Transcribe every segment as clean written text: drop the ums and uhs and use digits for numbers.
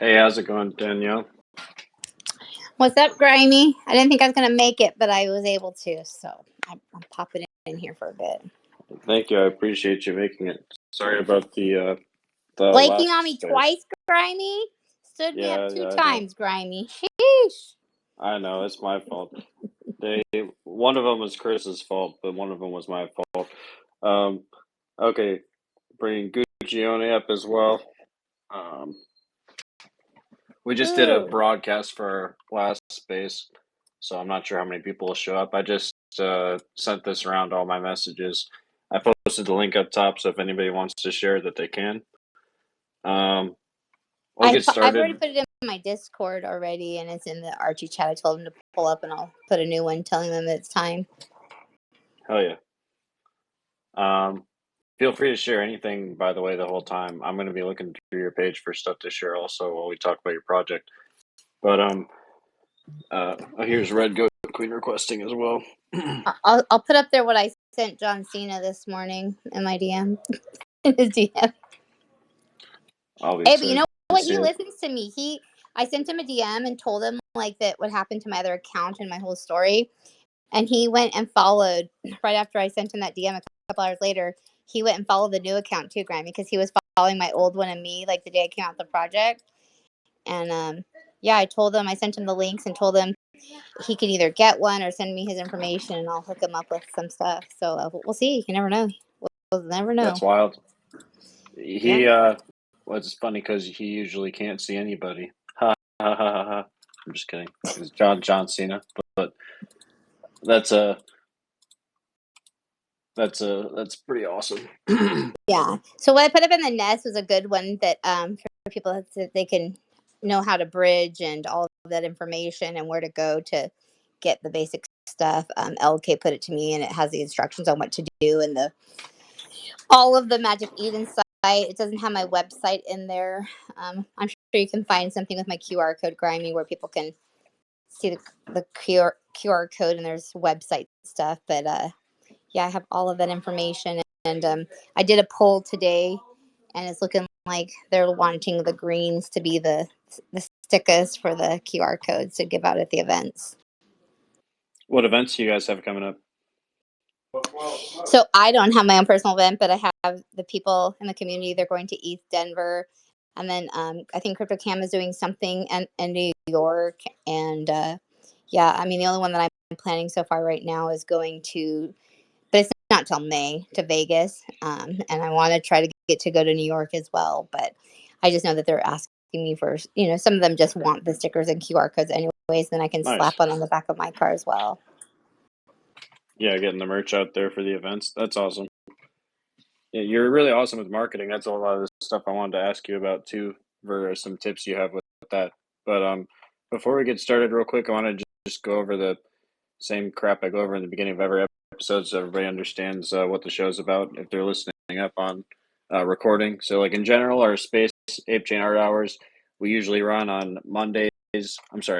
Hey, how's it going, Danielle? What's up, Grimy? I didn't think I was going to make it, but I was able to, so I'm popping in here for a bit. Thank you. I appreciate you making it. Sorry about the Flaking last on me space. twice, Grimy? Stood me up Yeah, two yeah, I know. times, Grimy. Sheesh. I know, it's my fault. They One of them was Chris's fault, but one of them was my fault. Um, okay, bringing Guccione up as well. Um, we just did a Ooh. broadcast for our last space, so I'm not sure how many people will show up. I just sent this around to all my messages. I posted the link up top, so if anybody wants to share that they can. Um, I'll get I've already started. put it in my Discord already, and it's in the Archie chat. I told him to pull up, and I'll put a new one telling them that it's time. Hell yeah. Feel free to share anything, by the way, the whole time. I'm going to be looking through your page for stuff to share also while we talk about your project. But here's Red Goat Queen requesting as well. I'll put up there what I sent John Cena this morning in my DM. In his DM. Hey, but you know what? He listens to me. I sent him a DM and told him like that what happened to my other account and my whole story. And he went and followed right after I sent him that DM a couple hours later. He went and followed the new account too, Graham, because he was following my old one and me like the day I came out with the project. And yeah, I sent him the links and told him he could either get one or send me his information and I'll hook him up with some stuff. So we'll see. You never know. We'll never know. That's wild. He well, it's funny because he usually can't see anybody. Ha ha ha ha ha. I'm just kidding. It's John Cena, but that's that's pretty awesome. Yeah. So what I put up in the nest was a good one that for people that they can know how to bridge and all of that information and where to go to get the basic stuff. LK put it to me and it has the instructions on what to do and the all of the Magic Eden site. It doesn't have my website in there. I'm sure you can find something with my QR code, Grimy, where people can see the QR code and there's website stuff. But yeah, I have all of that information. And I did a poll today, and it's looking like they're wanting the greens to be the stickers for the QR codes to give out at the events. What events do you guys have coming up? So I don't have my own personal event, but I have the people in the community. They're going to East Denver, and then I think CryptoCam is doing something in New York. And yeah, I mean the only one that I'm planning so far right now is going to, but it's not till May, to Vegas. And I want to try to get to go to New York as well. But I just know that they're asking me for, some of them just want the stickers and QR codes anyways. Then I can slap one on the back of my car as well. Yeah, getting the merch out there for the events. That's awesome. Yeah, you're really awesome with marketing. That's a lot of the stuff I wanted to ask you about too, for some tips you have with that. But before we get started, real quick, I want to just go over the same crap I go over in the beginning of every episode, so everybody understands what the show's about if they're listening up on recording. So, like in general, our space ApeChain Art Hours, we usually run on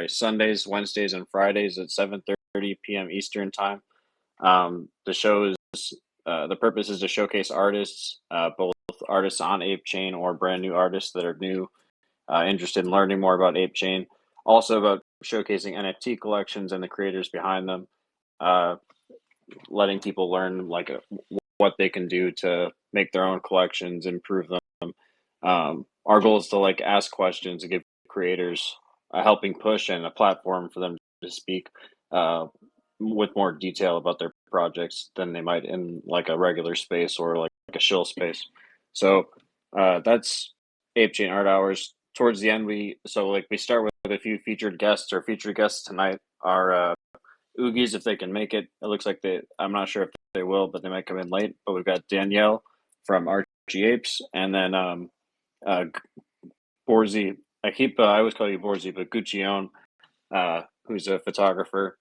Sundays, Wednesdays, and Fridays at 7:30 p.m. Eastern time. The show is the purpose is to showcase artists, both artists on ApeChain or brand new artists that are new, interested in learning more about ApeChain. Also about showcasing NFT collections and the creators behind them, letting people learn what they can do to make their own collections, improve them. Our goal is to ask questions and give creators a helping push and a platform for them to speak with more detail about their projects than they might in a regular space or like a shill space. So that's ApeChain Art Hours. Towards the end, we start with a few featured guests. Our featured guests tonight are Oogies if they can make it. It looks like I'm not sure if they will, but they might come in late. But we've got Danielle from Archie Apes, and then Borzy. I always call you Borzy, but Guccione, who's a photographer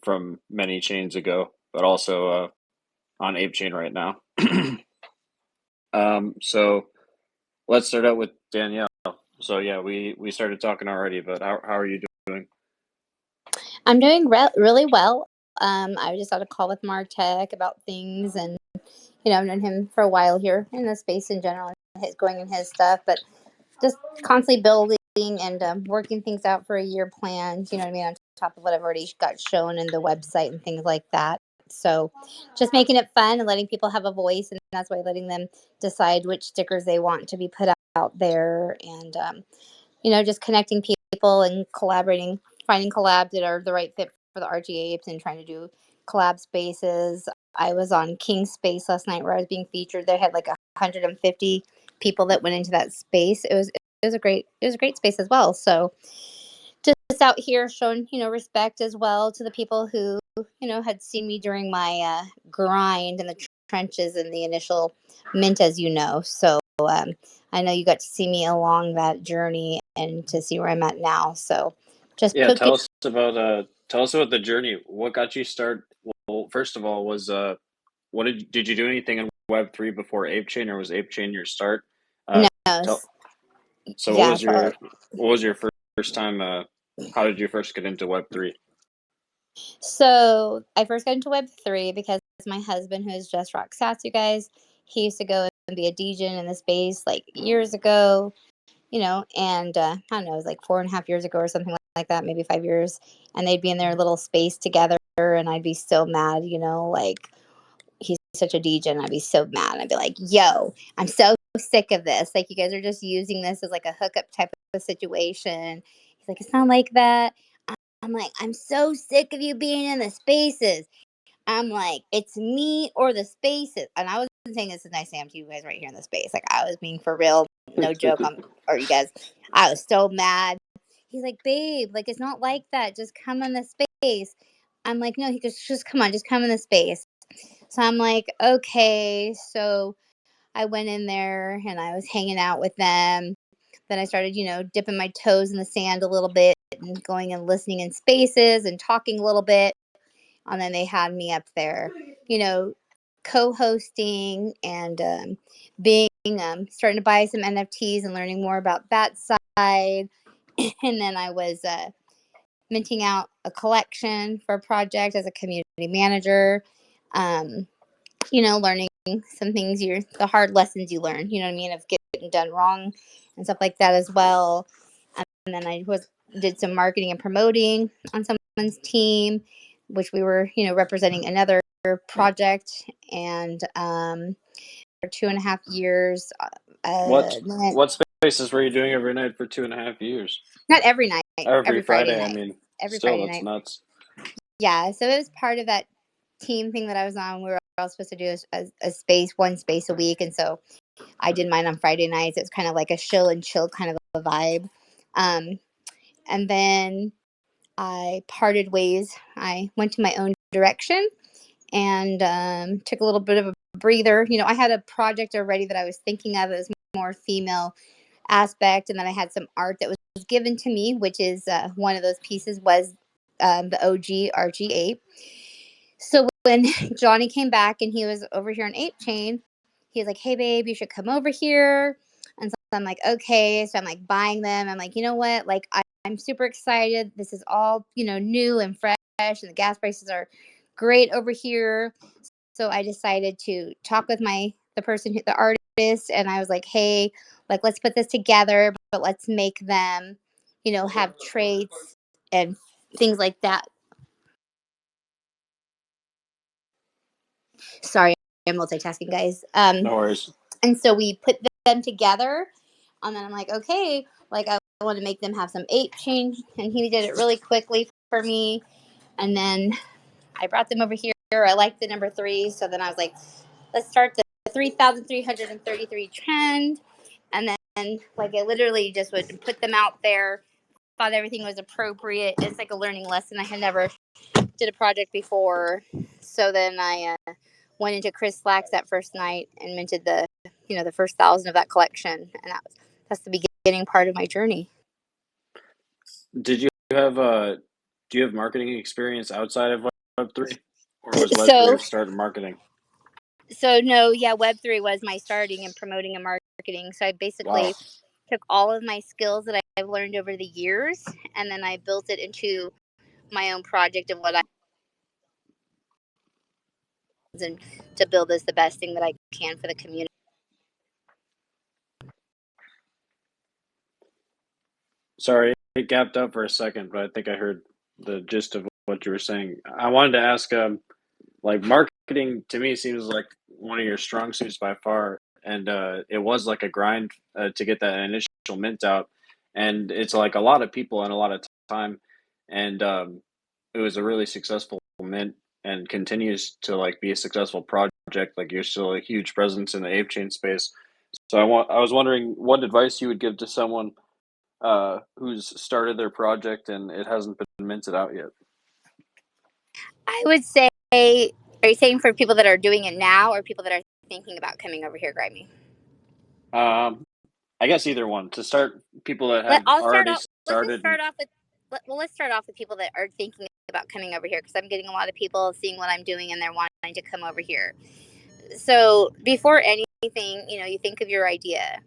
from many chains ago, but also on ApeChain right now. So let's start out with Danielle. So yeah, we started talking already, but how are you doing? I'm doing really well. I just had a call with Martech about things, and I've known him for a while here in the space in general. He's going in his stuff, but just constantly building and working things out for a year plan. You know what I mean? On top of what I've already got shown in the website and things like that. So just making it fun and letting people have a voice, and that's why letting them decide which stickers they want to be put out there, and just connecting people and collaborating, finding collabs that are the right fit for the RG apes, and trying to do collab spaces. I was on King's Space last night where I was being featured. They had like 150 people that went into that space. It was a great space as well. So just out here showing respect as well to the people who had seen me during my grind in the trenches in the initial mint, as you know. So I know you got to see me along that journey and to see where I'm at now. So just Yeah, poking. tell us about the journey. What got you start? Well, first of all, was what did you do anything in Web3 before ApeChain, or was ApeChain your start? No, Tell So yeah. what was your first time? How did you first get into Web3? So I first got into Web3 because my husband, who is just rock sats, you guys, he used to go and be a DJ in the space like years ago, and I don't know, it was like 4.5 years ago or something like that, maybe 5 years. And they'd be in their little space together, and I'd be so mad, like he's such a DJ, and I'd be so mad. I'd be like, yo, I'm so sick of this. Like, you guys are just using this as like a hookup type of situation. He's like, it's not like that. I'm like, I'm so sick of you being in the spaces. I'm like, it's me or the spaces. And I wasn't saying this as nice Sam to you guys right here in the space. Like, I was being for real, no joke. Or you guys, I was so mad. He's like, babe, like, it's not like that. Just come in the space. I'm like, no. He goes, just come on, just come in the space. So I'm like, okay. So I went in there and I was hanging out with them. Then I started, dipping my toes in the sand a little bit and going and listening in spaces and talking a little bit. And then they had me up there, co-hosting and being starting to buy some NFTs and learning more about that side. And then I was minting out a collection for a project as a community manager. Learning some things, the hard lessons you learn, you know what I mean, of getting done wrong and stuff like that as well. And then I did some marketing and promoting on someone's team, which we were, representing another project. And for 2.5 years, What spaces were you doing every night for 2.5 years? not every night, Every every Friday Friday, I night, mean, every still, Friday that's night. nuts. Yeah, so it was part of that team thing that I was on. We were all supposed to do one space a week, and so I did mine on Friday nights. It's kind of like a chill and chill kind of a vibe. And then I parted ways. I went to my own direction and took a little bit of a breather. I had a project already that I was thinking of. It was more female aspect, and then I had some art that was given to me, which is one of those pieces was the OG RG ape. So when Johnny came back and he was over here on ApeChain, he was like, hey, babe, you should come over here. And so I'm like, okay. So I'm like buying them. I'm like, you know what? Like, I'm super excited. This is all, new and fresh. And the gas prices are great over here. So I decided to talk with the person, the artist. And I was like, hey, like, let's put this together, but let's make them, have traits and things like that. Sorry, I'm multitasking, guys. No worries. And so we put them together, and then I'm like, okay, like I want to make them have some ApeChain, and he did it really quickly for me. And then I brought them over here. I liked the number 3, so then I was like, let's start the 3,333 trend, and then like I literally just would put them out there. Thought everything was appropriate. It's like a learning lesson. I had never did a project before, so then I went into Chris Slack's that first night and minted the first 1,000 of that collection, and that's the beginning part of my journey. Did you have do you have marketing experience outside of Web3, or was Web3 So your start in marketing? no, yeah, Web3 was my starting in promoting and marketing. So I basically Wow. took all of my skills that I've learned over the years, and then I built it into my own project of what I and to build this the best thing that I can for the community. Sorry, it gapped up for a second, but I think I heard the gist of what you were saying. I wanted to ask, like marketing to me seems like one of your strong suits by far, and it was like a grind to get that initial mint out, and it's like a lot of people and a lot of time, and it was a really successful mint and continues to like be a successful project. Like you're still a huge presence in the ape chain space. So I was wondering what advice you would give to someone who's started their project and it hasn't been minted out yet. I would say, are you saying for people that are doing it now or people that are thinking about coming over here, Grimy? Um, I guess either one to start people that Let have I'll start already off. Let's just started. start off with. Let's start off with people that are thinking about coming over here because I'm getting a lot of people seeing what I'm doing and they're wanting to come over here. So before anything, you think of your idea,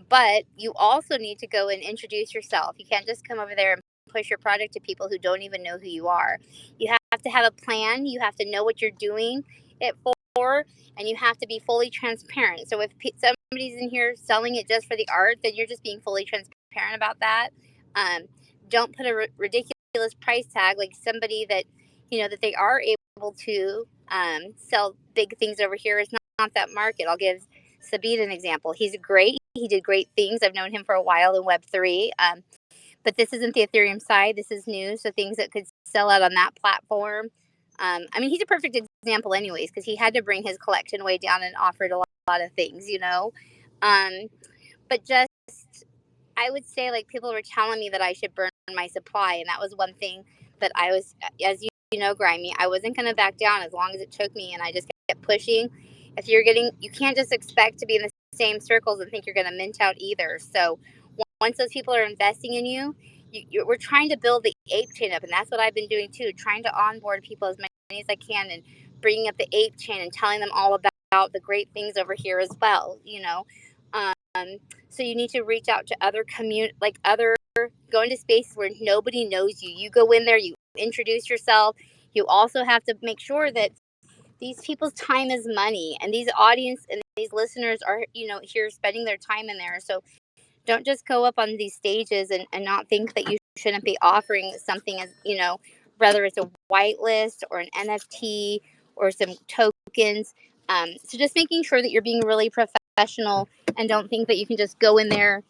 but you also need to go and introduce yourself. You can't just come over there and push your product to people who don't even know who you are. You have to have a plan. You have to know what you're doing it for, and you have to be fully transparent. So if somebody's in here selling it just for the art, then you're just being fully transparent about that. Um, don't put a ridiculous price tag like somebody that that they are able to sell big things over here is not that market. I'll give Sabine an example. He's great. He did great things. I've known him for a while in Web3. But this isn't the Ethereum side. This is new. So things that could sell out on that platform. I mean, he's a perfect example, anyways, because he had to bring his collection way down and offered a lot of things. But just, I would say, like, people were telling me that I should burn my supply. And that was one thing that I was, as you know, Grimy, I wasn't going to back down as long as it took me. And I just kept pushing. If you can't just expect to be in the same circles and think you're going to mint out either. So once those people are investing in we're trying to build the ape chain up. And that's what I've been doing too, trying to onboard people as many as I can and bringing up the ape chain and telling them all about the great things over here as well. So you need to reach out to other go into spaces where nobody knows you. You go in there, you introduce yourself. You also have to make sure that these people's time is money, and these audience and these listeners are here spending their time in there. So don't just go up on these stages and not think that you shouldn't be offering something as whether it's a whitelist or an NFT or some tokens. So just making sure that you're being really professional and don't think that you can just go in there,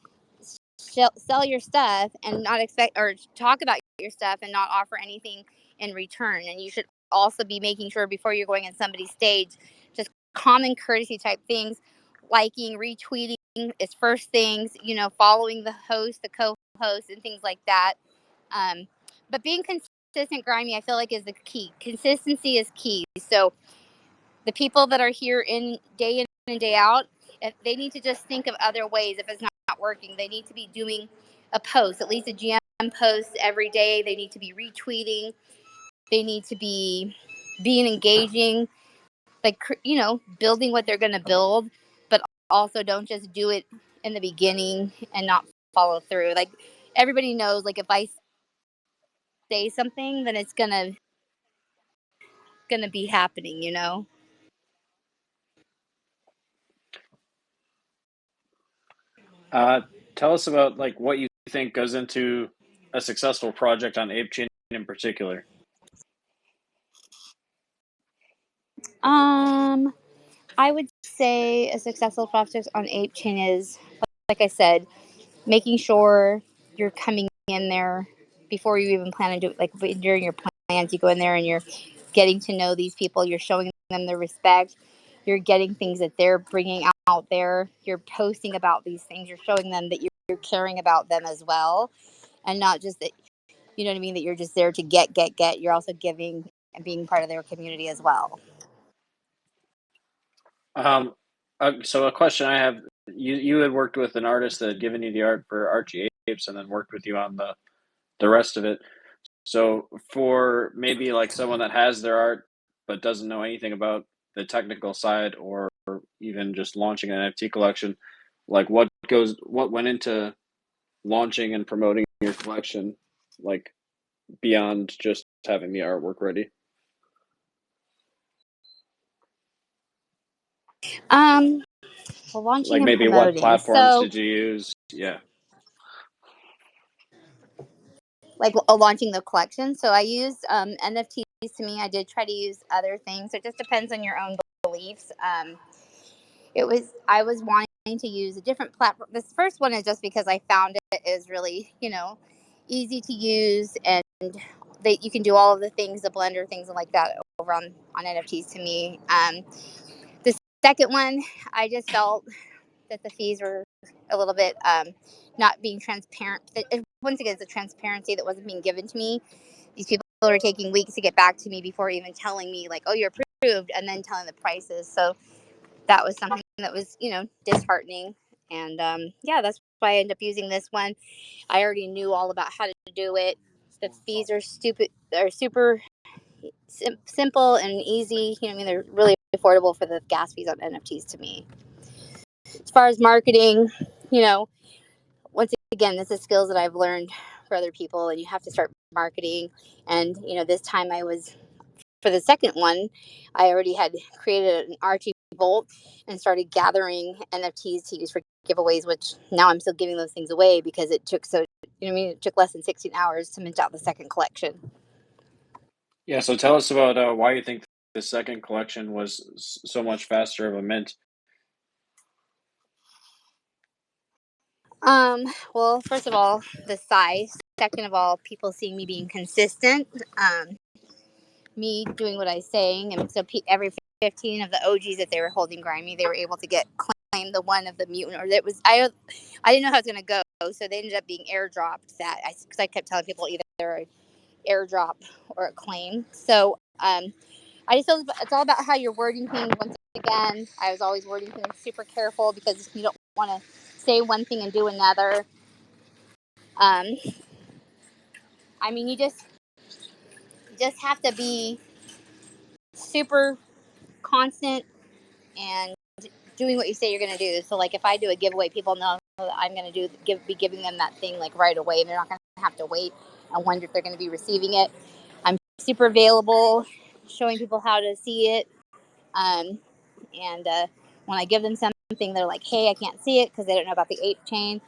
sell your stuff and not expect or talk about your stuff and not offer anything in return. And you should also be making sure before you're going on somebody's stage, just common courtesy type things, liking, retweeting is first things, following the host, the co-host, and things like that. But being consistent, Grimy, I feel like is the key. Consistency is key. So the people that are here in and day out, if they need to just think of other ways. If it's not working, they need to be doing a post, at least a GM post every day. They need to be retweeting. They need to be being engaging, like building what they're going to build, but also don't just do it in the beginning and not follow through. Like everybody knows, like if I say something, then it's gonna be happening. Uh, Tell us about like what you think goes into a successful project on ApeChain in particular. I would say a successful project on ApeChain is, like I said, making sure you're coming in there before you even plan to do it. Like during your plans, you go in there and you're getting to know these people. You're showing them the respect. You're getting things that they're bringing out there. You're posting about these things. You're showing them that you're caring about them as well, and not just that. You know what I mean? That you're just there to get. You're also giving and being part of their community as well. Um, so a question I have: you had worked with an artist that had given you the art for Archie Apes, and then worked with you on the rest of it. So for maybe like someone that has their art but doesn't know anything about the technical side or even just launching an NFT collection, like what went into launching and promoting your collection, like beyond just having the artwork ready? Um, well, launching Like and maybe what promoting. platforms So did you use? Yeah. like launching the collection. So I used NFTs. To me, I did try to use other things. It just depends on your own beliefs. I was wanting to use a different platform. This first one is just because I found it is really, easy to use, and that you can do all of the things, the blender things like that over on NFTs. To me, the second one, I just felt that the fees were a little bit not being transparent. Once again, it's a transparency that wasn't being given to me. These people are taking weeks to get back to me before even telling me, like, oh, you're approved, and then telling the prices. So that was something that was, disheartening. And that's why I ended up using this one. I already knew all about how to do it. The fees are super simple and easy. They're really affordable for the gas fees on NFTs to me. As far as marketing, you know, once again, this is skills that I've learned for other people, and you have to start marketing. And, this time for the second one, I already had created an archival and started gathering NFTs to use for giveaways, which now I'm still giving those things away because it took it took less than 16 hours to mint out the second collection. Yeah, so tell us about why you think the second collection was so much faster of a mint. Well, first of all, the size. Second of all, people seeing me being consistent. Me doing what I was saying, and so every 15 of the OGs that they were holding Grimy, they were able to get claim the one of the mutant, or that was I didn't know how it was going to go, so they ended up being airdropped. Because I kept telling people either an airdrop or a claim. So I just feel it's all about how you're wording things. Once again, I was always wording things super careful because you don't want to say one thing and do another. I mean, you just have to be super constant and doing what you say you're going to do. So, like, if I do a giveaway, people know that I'm going to be giving them that thing like right away. They're not going to have to wait and wonder if they're going to be receiving it. I'm super available, showing people how to see it. And when I give them something, they're like, "Hey, I can't see it," because they don't know about the ApeChain.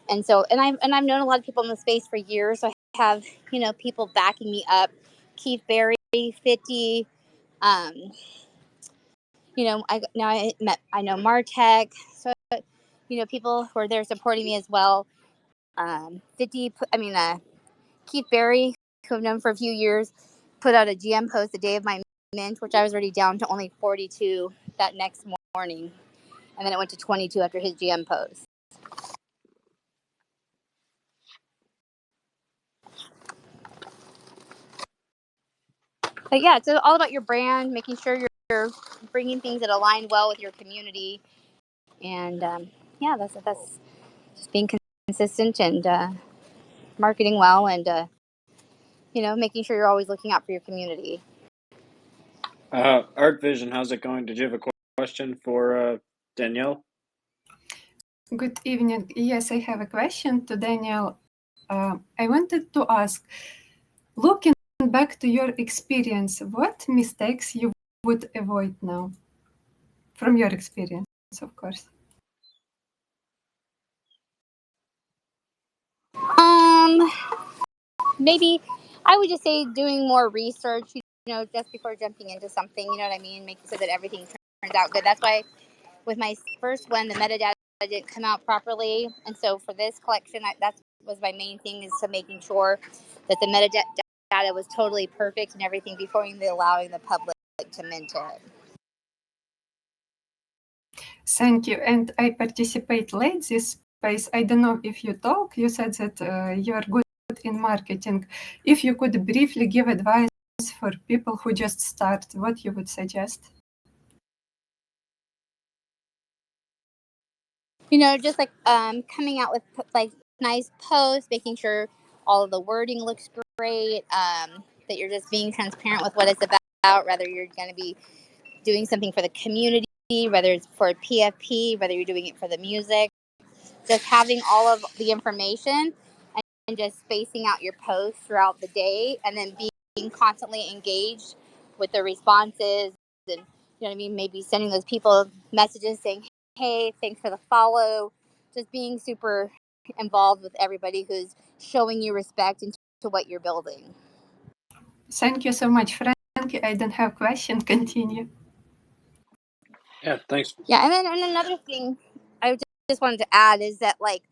And so, I've known a lot of people in the space for years. So I have people backing me up. Keith Berry, 50. Um, I know Martech. So people who are there supporting me as well. 50. Keith Berry, who I've known for a few years, put out a GM post the day of my mint, which I was already down to only 42 that next morning, and then it went to 22 after his GM post. But yeah, it's all about your brand, making sure you're bringing things that align well with your community, and that's just being consistent and marketing well, and making sure you're always looking out for your community. Art Vision, how's it going? Did you have a question for Danielle? Good evening. Yes, I have a question to Daniel. I wanted to ask, looking back to your experience, what mistakes you would avoid now? From your experience, of course. Maybe I would just say doing more research, just before jumping into something, you know what I mean? Making sure that everything turns out good. That's why with my first one, the metadata didn't come out properly. And so for this collection, that was my main thing, is to making sure that the metadata was totally perfect and everything before even allowing the public to mint it. Thank you. And I participate late this space. I don't know if you talk. You said that you are good in marketing. If you could briefly give advice for people who just start, what you would suggest? Just like coming out with like nice posts, making sure all of the wording looks great, that you're just being transparent with what it's about, whether you're going to be doing something for the community, whether it's for PFP, whether you're doing it for the music, just having all of the information and just spacing out your posts throughout the day, and then being constantly engaged with the responses, and what I mean, maybe sending those people messages saying, "Hey, thanks for the follow," just being super involved with everybody who's showing you respect and what you're building. Thank you so much, Frankie. I don't have question. Continue. Yeah, thanks. Yeah, and then another thing I just wanted to add is that, like,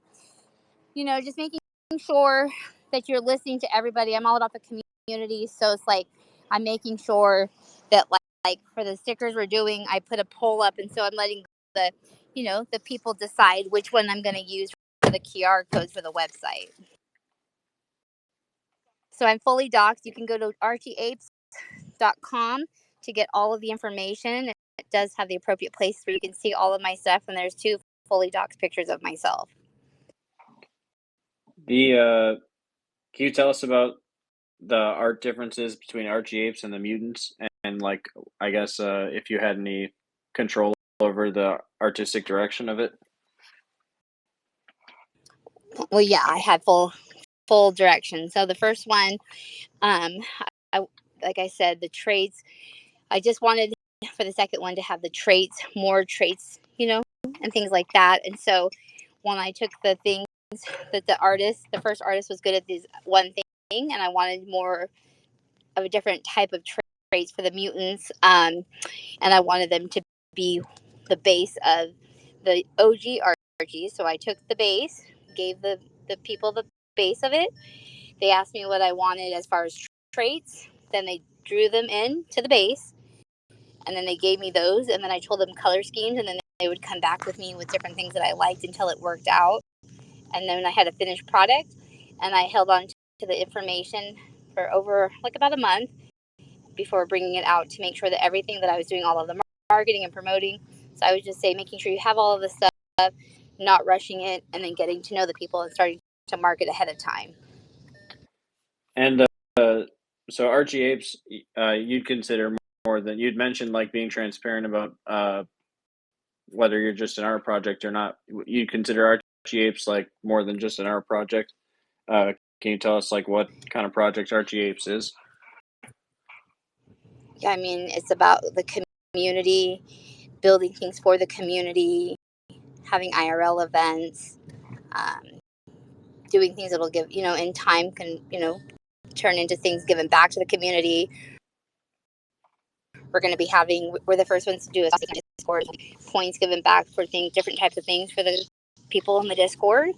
just making sure that you're listening to everybody. I'm all about the community, so it's like I'm making sure that, like for the stickers we're doing, I put a poll up, and so I'm letting the the people decide which one I'm going to use for the QR codes for the website. So I'm fully doxed. You can go to archiapes.com to get all of the information. It does have the appropriate place where you can see all of my stuff, and there's 2 fully doxed pictures of myself. Can you tell us about the art differences between Archie-Apes and the mutants, and like, I guess, if you had any control over the artistic direction of it? Well, yeah, I had full direction. So the first one, I, like I said, the traits. I just wanted for the second one to have the traits, more traits, and things like that. And so when I took the things that the first artist was good at this one thing, and I wanted more of a different type of traits for the mutants, and I wanted them to be the base of the OG Archie. So I took the base, gave the people the base of it. They asked me what I wanted as far as traits. Then they drew them in to the base, and then they gave me those, and then I told them color schemes, and then they would come back with me with different things that I liked until it worked out. And then I had a finished product, and I held on to the information for over like about a month before bringing it out to make sure that everything that I was doing, all of the marketing and promoting. So I would just say making sure you have all of the stuff, not rushing it, and then getting to know the people and starting to market ahead of time. And so Archie-Apes, you'd consider more than, you'd mentioned like being transparent about whether you're just an art project or not. You'd consider Archie-Apes like more than just an art project. Can you tell us like what kind of project Archie-Apes is? Yeah, I mean, it's about the community, building things for the community, having IRL events, doing things that'll give, in time can, turn into things given back to the community. We're the first ones to do a Discord, points given back for things, different types of things for the people in the Discord.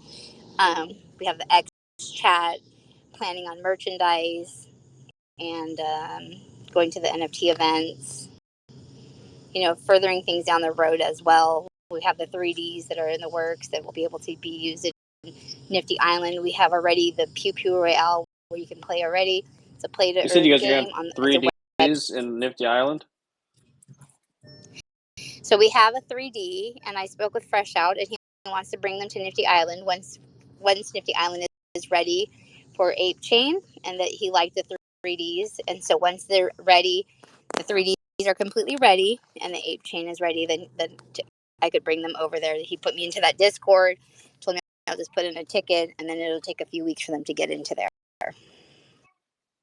We have the X chat, planning on merchandise, and going to the NFT events, furthering things down the road as well. We have the 3Ds that are in the works that will be able to be used in Nifty Island. We have already the Pew Pew Royale where you can play already. It's a play to You said earn you guys are game gonna have 3Ds in Nifty Island? So we have a 3D, and I spoke with Fresh Out, and he wants to bring them to Nifty Island once Nifty Island is ready for ApeChain, and that he liked the 3Ds. And so once they're ready, the 3Ds are completely ready, and the ApeChain is ready, then I could bring them over there. He put me into that Discord, told me I'll just put in a ticket, and then it'll take a few weeks for them to get into there.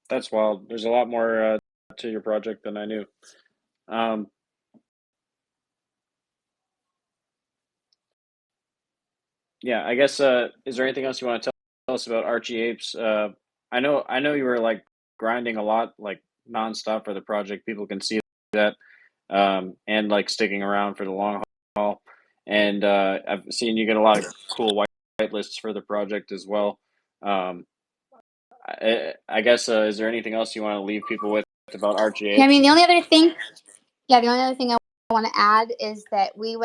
That's wild. There's a lot more to your project than I knew. Yeah, I guess. Is there anything else you want to tell us about Archie-Apes? I know you were like grinding a lot, like nonstop for the project. People can see that, and like sticking around for the long haul. And I've seen you get a lot of cool white lists for the project as well. I guess. Is there anything else you want to leave people with about Archie-Apes? Yeah, I mean, the only other thing I want to add is that we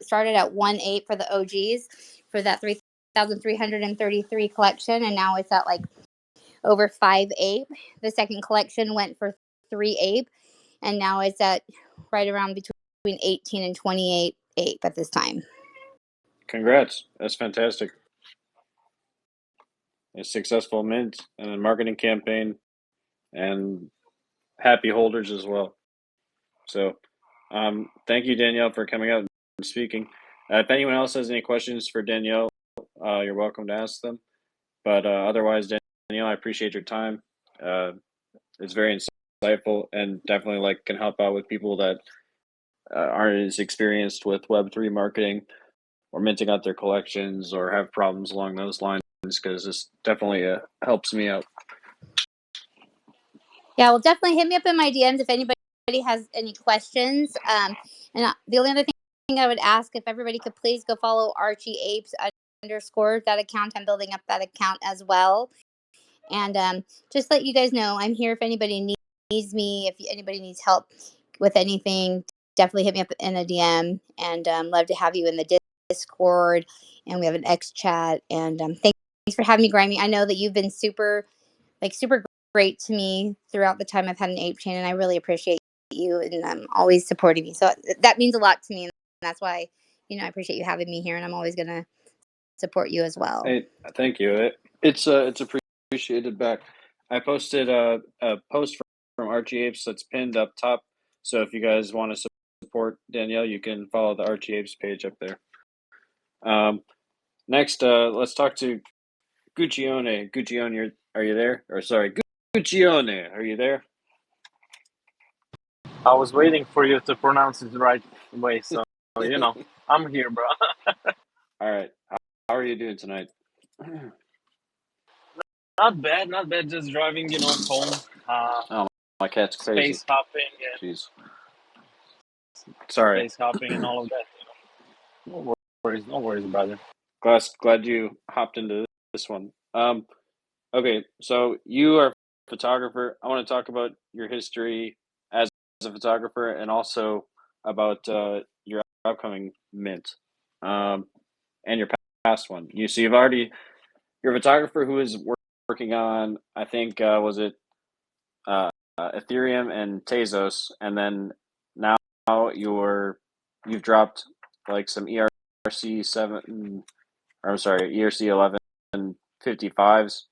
started at 1.8 for the OGs for that 3,333 collection, and now it's at like over 5.8. The second collection went for 3.8, and now it's at right around between 18 and 28.8 at this time. Congrats! That's fantastic. A successful mint and a marketing campaign, and happy holders as well. So, thank you, Danielle, for coming out and speaking. If anyone else has any questions for Danielle, you're welcome to ask them. But otherwise, Danielle, I appreciate your time. It's very insightful and definitely like can help out with people that aren't as experienced with Web3 marketing or minting out their collections or have problems along those lines. because this definitely helps me out. Yeah, well, definitely hit me up in my DMs if anybody has any questions. And the only other thing I would ask, if everybody could please go follow Archie Apes _ that account. I'm building up that account as well. And just let you guys know, I'm here if anybody needs me. If anybody needs help with anything, definitely hit me up in a DM. And love to have you in the Discord. And we have an X chat. And thanks for having me, Grimy. I know that you've been super great to me throughout the time I've had an ApeChain, and I really appreciate you and always supporting me. So that means a lot to me, and that's why I appreciate you having me here, and I'm always gonna support you as well. Hey, thank you. It's appreciated back. I posted a post from Archie Apes that's pinned up top. So if you guys want to support Danielle, you can follow the Archie Apes page up there. Next, let's talk to Guccione. Guccione, are you there? Or sorry, Guccione, are you there? I was waiting for you to pronounce it the right way, so I'm here, bro. All right. How are you doing tonight? Not bad, not bad. Just driving, home. Oh, my cat's crazy. Space hopping. Jeez. Sorry. Space hopping and all of that. No worries, brother. Glad you hopped into this one. Okay, so you are a photographer. I want to talk about your history as a photographer and also about your upcoming mint, and your past one. You're a photographer who is working on, I think, was it Ethereum and Tezos, and then now you've dropped like some ERC 1155s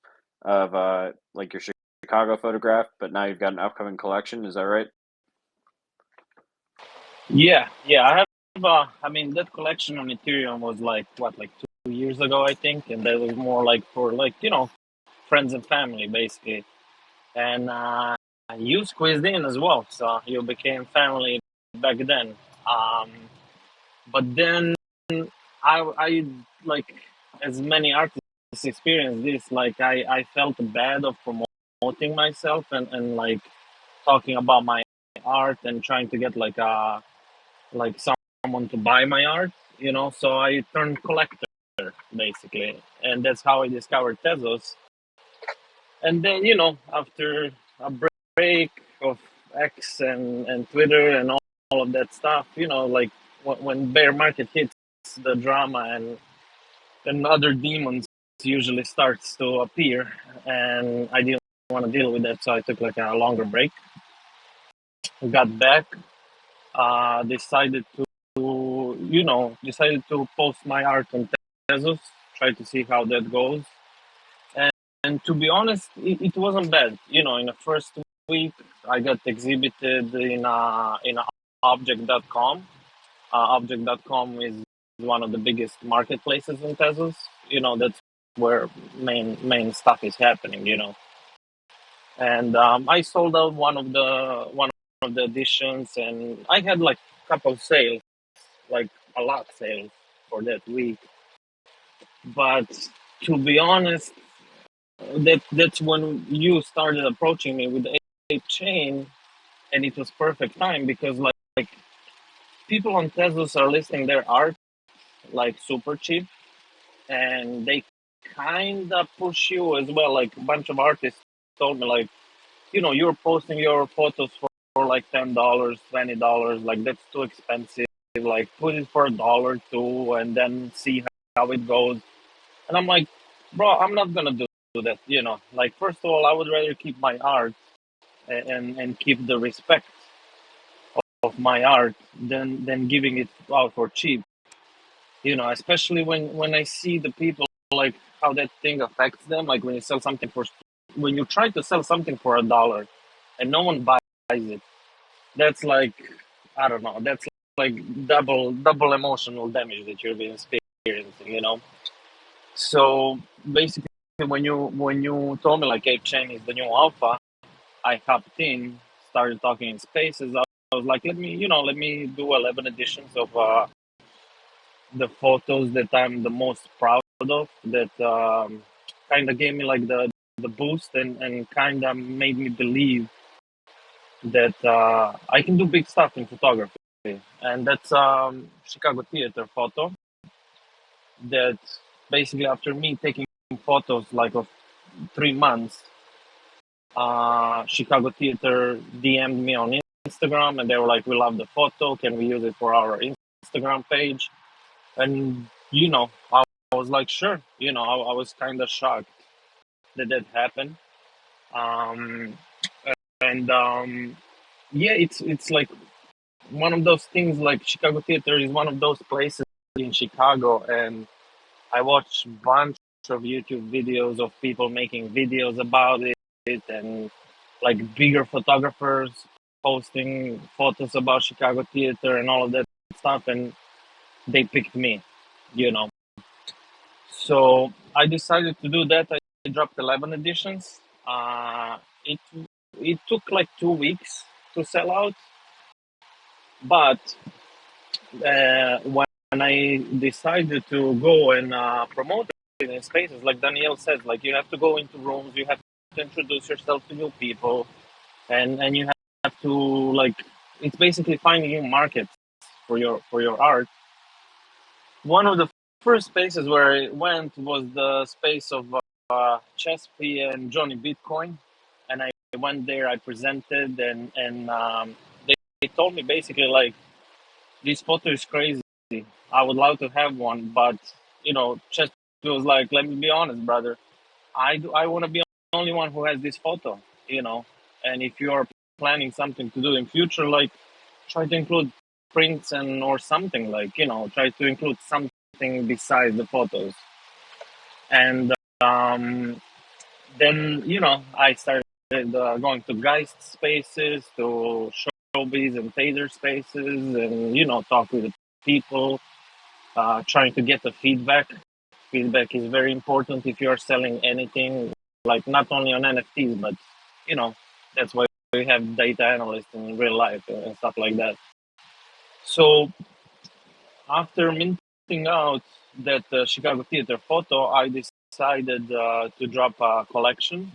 of like your Chicago photograph, but now you've got an upcoming collection. Is that right? Yeah. I have. That collection on Ethereum was like 2 years ago, I think, and that was more like for friends and family, basically. And you squeezed in as well, so you became family back then. But then I like, as many artists experience this, like I felt bad of promoting myself and like talking about my art and trying to get like someone to buy my art, so I turned collector basically, and that's how I discovered Tezos. And then after a break of X and Twitter and all of that stuff, like when bear market hits, the drama and other demons usually starts to appear, and I didn't want to deal with that, so I took like a longer break. Got back, decided to post my art on Tezos, try to see how that goes. And to be honest, it wasn't bad. In the first week, I got exhibited in object.com. Object.com is one of the biggest marketplaces in Tezos. That's where main stuff is happening. And I sold out one of the editions, and I had like a couple sales, like a lot sales for that week. But to be honest, that's when you started approaching me with ApeChain, and it was perfect time because like people on Tezos are listing their art like super cheap, and they kind of push you as well. Like a bunch of artists told me, like, you're posting your photos for like $10, $20, like that's too expensive. Like put it for $1, $2, and then see how it goes. And I'm like, bro, I'm not gonna do that. Like first of all, I would rather keep my art and keep the respect of my art than giving it out for cheap. Especially when I see the people, like how that thing affects them. Like when you try to sell something for $1 and no one buys it, that's like, I don't know, that's like double emotional damage that you're experiencing. So basically, when you told me like ApeChain is the new alpha, I hopped in, started talking in spaces. I was like, let me do 11 editions of the photos that I'm the most proud of, that kind of gave me like the boost and kind of made me believe that I can do big stuff in photography. And that's Chicago Theater photo that basically after me taking photos like of 3 months, Chicago Theater DM'd me on Instagram and they were like, we love the photo. Can we use it for our Instagram page? And, I was like, sure. I was kind of shocked that happened. Um, and yeah, it's like one of those things, like Chicago Theater is one of those places in Chicago. And I watched a bunch of YouTube videos of people making videos about it and like bigger photographers posting photos about Chicago Theater and all of that stuff. And they picked me, you know. So I decided to do that. I dropped 11 editions. It it took like 2 weeks to sell out, but when I decided to go and promote it in spaces, like Danielle said, like you have to go into rooms, you have to introduce yourself to new people, and you have to like it's basically finding new markets for your art. One of the first spaces where I went was the space of Chespi and Johnny Bitcoin, and I went there. I presented, and they told me basically like this photo is crazy. I would love to have one, but Chespi was like, let me be honest, brother. I want to be the only one who has this photo, and if you are planning something to do in future, like try to include prints and or something like try to include something besides the photos. And then I started going to Geist spaces, to showbiz and tater spaces, and talk with the people, trying to get the feedback. Feedback is very important if you are selling anything, like not only on NFTs, but that's why we have data analysts in real life and stuff like that. So after minting out that Chicago Theater photo, I decided to drop a collection.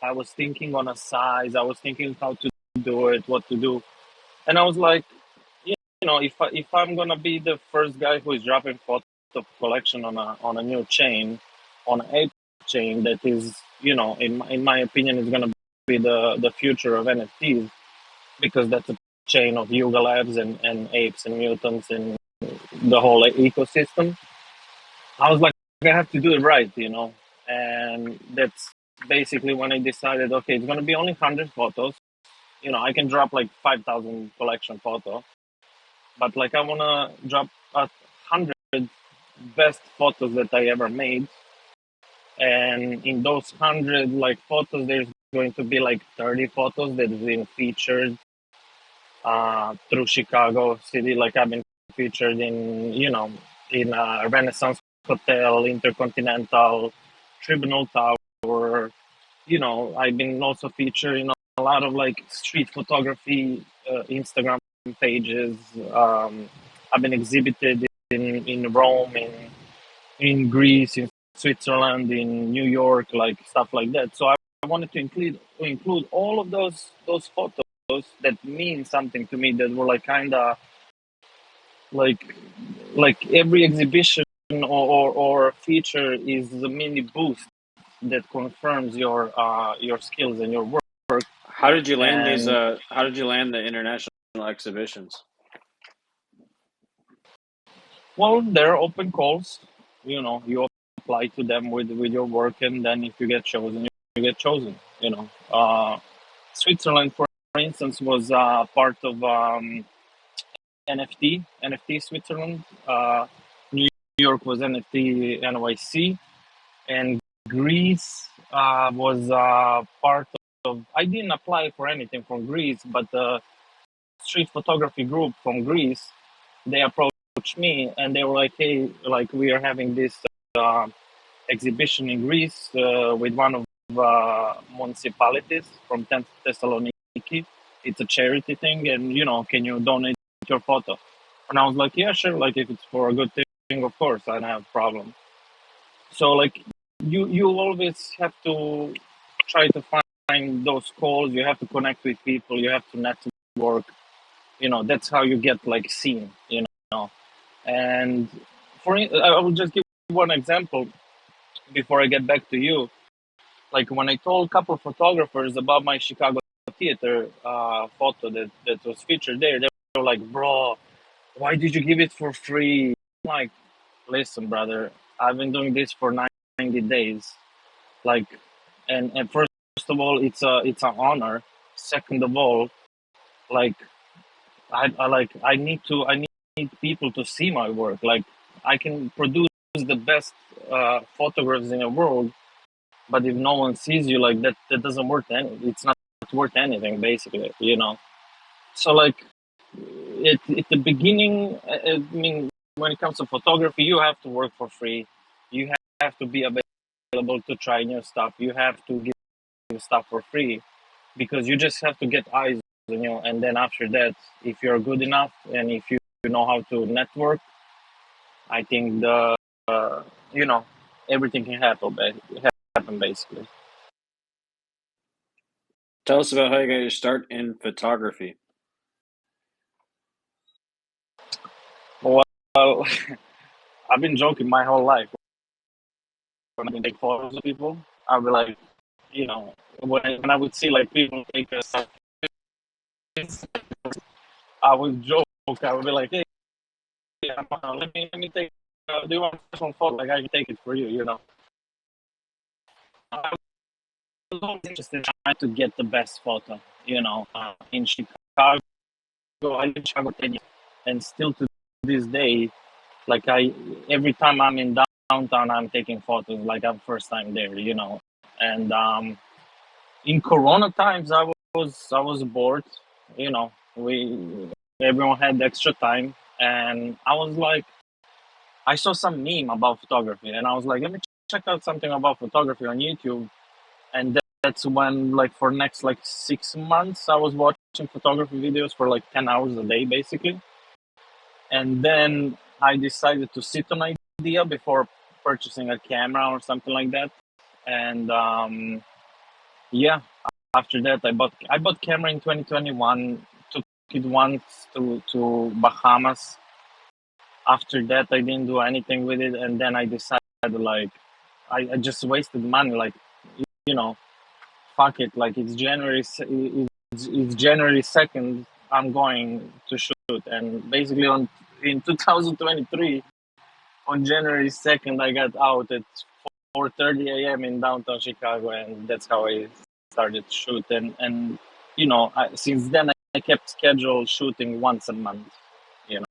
I was thinking on a size, I was thinking how to do it, what to do. And I was like, if I'm gonna be the first guy who is dropping photo collection on a new chain, on an ape chain that is, in my opinion, is gonna be the future of NFTs, because that's a chain of Yuga Labs and apes and mutants and the whole ecosystem. I was like, I have to do it right, and that's basically when I decided, okay, it's gonna be only 100 photos. I can drop like 5,000 collection photo, but like I wanna drop 100 best photos that I ever made, and in those 100 like photos, there's going to be like 30 photos that have been featured through Chicago City. Like I've been featured in Renaissance Hotel, Intercontinental, Tribunal Tower. I've been also featured in a lot of like street photography Instagram pages. I've been exhibited in Rome, in Greece, in Switzerland, in New York, like stuff like that. So I wanted to include all of those photos that mean something to me, that were like kind of like every exhibition or feature is a mini boost that confirms your skills and your work. How did you land these? How did you land the international exhibitions? Well, they're open calls. You apply to them with your work, and then if you get chosen, you get chosen. Switzerland, for instance, was part of NFT Switzerland. New York was NFT NYC, and Greece was part of. I didn't apply for anything from Greece, but the street photography group from Greece, they approached me and they were like, "Hey, like we are having this exhibition in Greece with one of municipalities from Thessaloniki. It's a charity thing, and can you donate your photo?" And I was like, "Yeah, sure. Like if it's for a good thing, of course, I don't have a problem." So like you always have to try to find those calls. You have to connect with people. You have to network. That's how you get like seen. And I will just give one example before I get back to you. Like when I told a couple of photographers about my Chicago theater photo that was featured there, they were like, "Bro, why did you give it for free?" I'm like, listen, brother, I've been doing this for 90 days. Like, and first of all, it's an honor. Second of all, like I need people to see my work. Like I can produce the best photographs in the world, but if no one sees you, like that doesn't worth it's not worth anything, basically. So like at the beginning, I mean, when it comes to photography, you have to work for free. You have to be available to try new stuff. You have to give stuff for free because you just have to get eyes on you. And then after that, if you're good enough and if you know how to network, I think you know everything can happen basically. Tell us about how you got your start in photography. Well, I've been joking my whole life. When I take photos of people, I'll be like, when I would see like people take a selfie, I would joke. I would be like, hey, let me take. Do you want one photo? Like I can take it for you. I was interested in trying to get the best photo. In Chicago, I live in Chicago 10 years, and still to this day, like every time I'm in downtown, I'm taking photos. Like I'm first time there. And in Corona times, I was bored. Everyone had extra time, and I was like, I saw some meme about photography, and I was like, let me check out something about photography on YouTube. And that's when, like, for next like 6 months, I was watching photography videos for like 10 hours a day, basically. And then I decided to sit on an idea before purchasing a camera or something like that. And yeah, after that, I bought camera in 2021. Took it once to Bahamas. After that, I didn't do anything with it, and then I decided like I just wasted money. Like you know, fuck it. Like it's January 2nd. I'm going to shoot, and basically in 2023 on January 2nd, I got out at 4:30 a.m. in downtown Chicago, and that's how I started to shoot. And since then I kept scheduled shooting once a month. You know.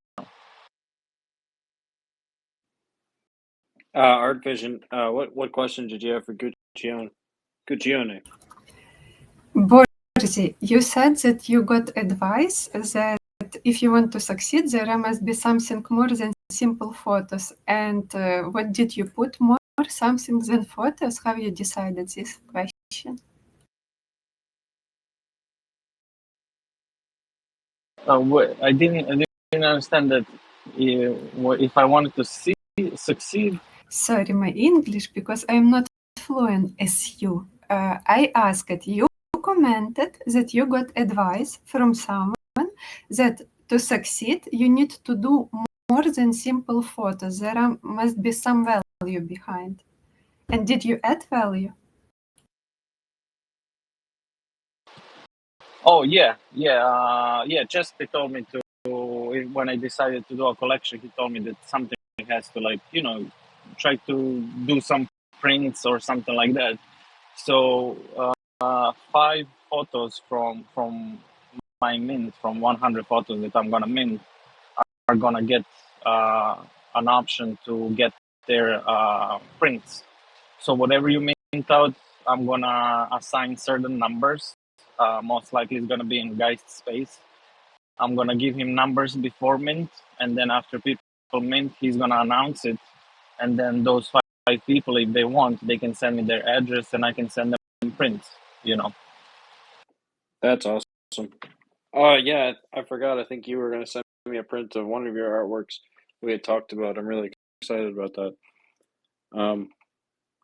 Art Vision. What question did you have for Guccione? Borzy, you said that you got advice that if you want to succeed, there must be something more than simple photos. And what did you put more? Something than photos? How you decided this question? I didn't understand that. If I wanted to succeed. Sorry, my English, because I'm not fluent as you. I asked you, commented that you got advice from someone that to succeed, you need to do more than simple photos. There must be some value behind. And did you add value? Oh yeah. Chesky told me to when I decided to do a collection. He told me that something has to try to do some prints or something like that. So 5 photos from my mint, from 100 photos that I'm gonna mint, are gonna get an option to get their prints. So whatever you mint out, I'm gonna assign certain numbers. Most likely it's gonna be in Geist space. I'm gonna give him numbers before mint, and then after people mint, he's gonna announce it, and then those 5 people, if they want, they can send me their address, and I can send them prints. That's awesome. Oh yeah, I forgot. I think you were gonna send me a print of one of your artworks we had talked about. I'm really excited about that. Can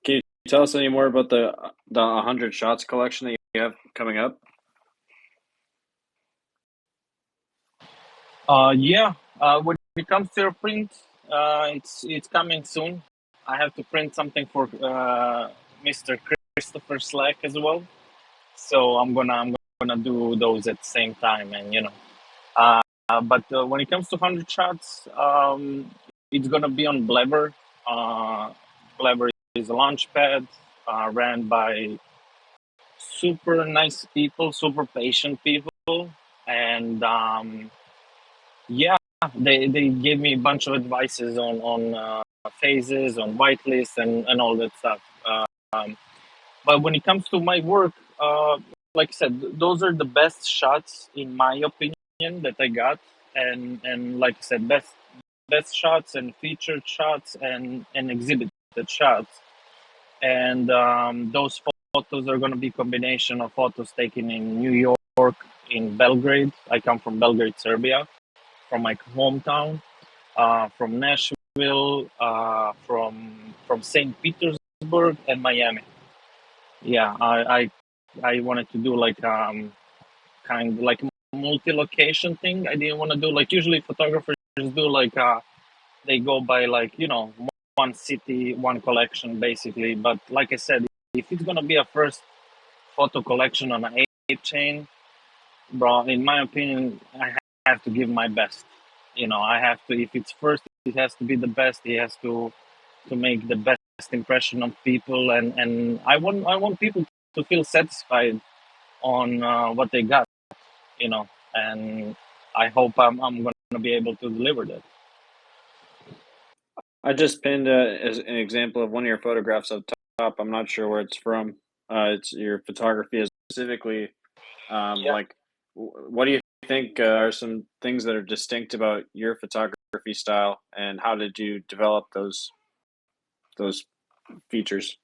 you tell us any more about the 100 shots collection that you have coming up? Yeah. When it comes to your print, it's coming soon. I have to print something for Mr. Christopher Slack as well. So I'm gonna do those at the same time, and but when it comes to 100 shots, it's gonna be on Blabber. Blabber is a launch pad ran by super nice people, super patient people, and yeah, they gave me a bunch of advices on phases, on whitelist, and all that stuff. Um, but when it comes to my work, like I said, those are the best shots in my opinion that I got, and like I said, best shots and featured shots and exhibited shots, and those photos are going to be combination of photos taken in New York, in Belgrade. I come from Belgrade, Serbia, from my hometown, from Nashville, from St. Petersburg and Miami. Yeah, I wanted to do like kind of like multi-location thing. I didn't want to do like usually photographers do like they go by like one city, one collection basically. But like I said, if it's gonna be a first photo collection on an ApeChain, bro, in my opinion, I have to give my best. I have to. If it's first, it has to be the best. It has to make the best impression on people, and I want people to feel satisfied on what they got. And I hope I'm gonna be able to deliver that. I just pinned as an example of one of your photographs up top. I'm not sure where it's from. It's your photography is specifically Yeah. like what do you think are some things that are distinct about your photography style, and how did you develop those features?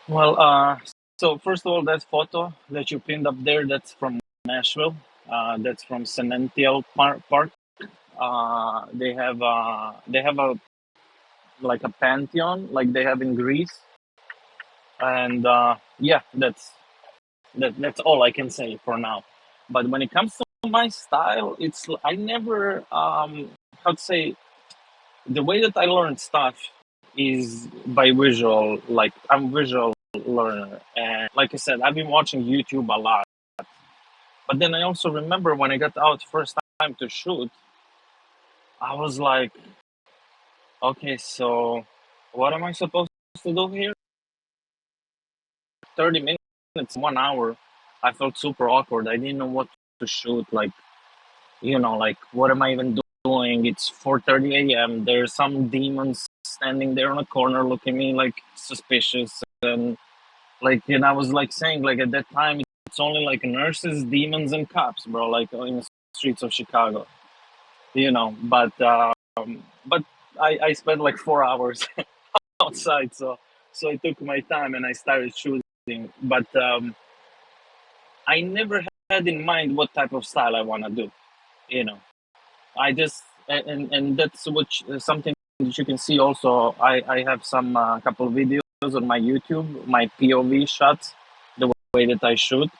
Well, so first of all, that photo that you pinned up there, that's from Nashville. That's from Senential Park. They have a like a pantheon like they have in Greece, and yeah, that's all I can say for now. But when it comes to my style, it's I never how to say, the way that I learn stuff is by visual. Like I'm a visual learner, and like I said, I've been watching YouTube a lot. But then I also remember when I got out first time to shoot, I was like, okay, so what am I supposed to do here? 30 minutes, 1 hour. I felt super awkward. I didn't know what to shoot. Like, like what am I even doing? It's 4:30 a.m. There's some demons standing there on a corner looking at me like suspicious. And like, I was like saying, like at that time, it's only like nurses, demons, and cops, bro, like in the streets of Chicago, but I spent like 4 hours outside. So I took my time and I started shooting. But I never had in mind what type of style I want to do. You know, I just and that's something that you can see also. I have some couple of videos on my YouTube, my POV shots, the way that I shoot,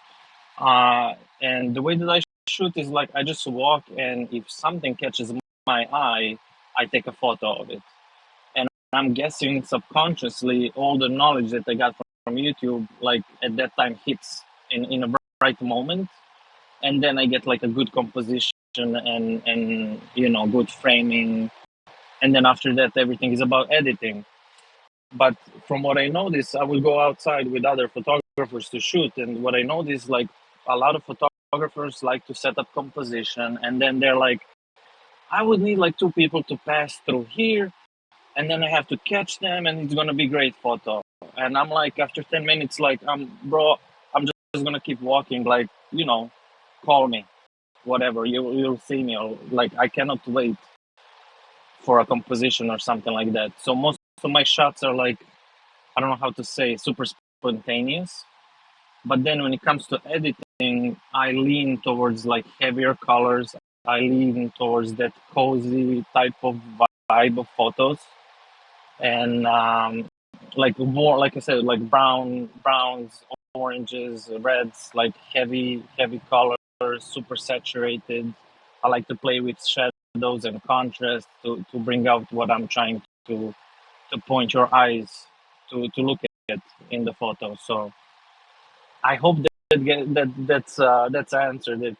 and the way that I shoot is like I just walk, and if something catches my eye, I take a photo of it. And I'm guessing subconsciously all the knowledge that I got from YouTube, like at that time, hits in a right moment, and then I get like a good composition and good framing, and then after that everything is about editing. But from what I noticed, I will go outside with other photographers to shoot, and what I noticed, like a lot of photographers like to set up composition, and then they're like, I would need like two people to pass through here, and then I have to catch them, and it's gonna be great photo. And I'm like, after 10 minutes, like, bro, I'm just gonna keep walking, like, call me, whatever, you'll see me, or like, I cannot wait for a composition or something like that. So most of my shots are like, I don't know how to say, super spontaneous. But then when it comes to editing, I lean towards like heavier colors. I lean towards that cozy type of vibe of photos. and like more, like I said, like browns, oranges, reds, like heavy colors, super saturated. I like to play with shadows and contrast to bring out what I'm trying to point your eyes to look at in the photo. So I hope that's answered it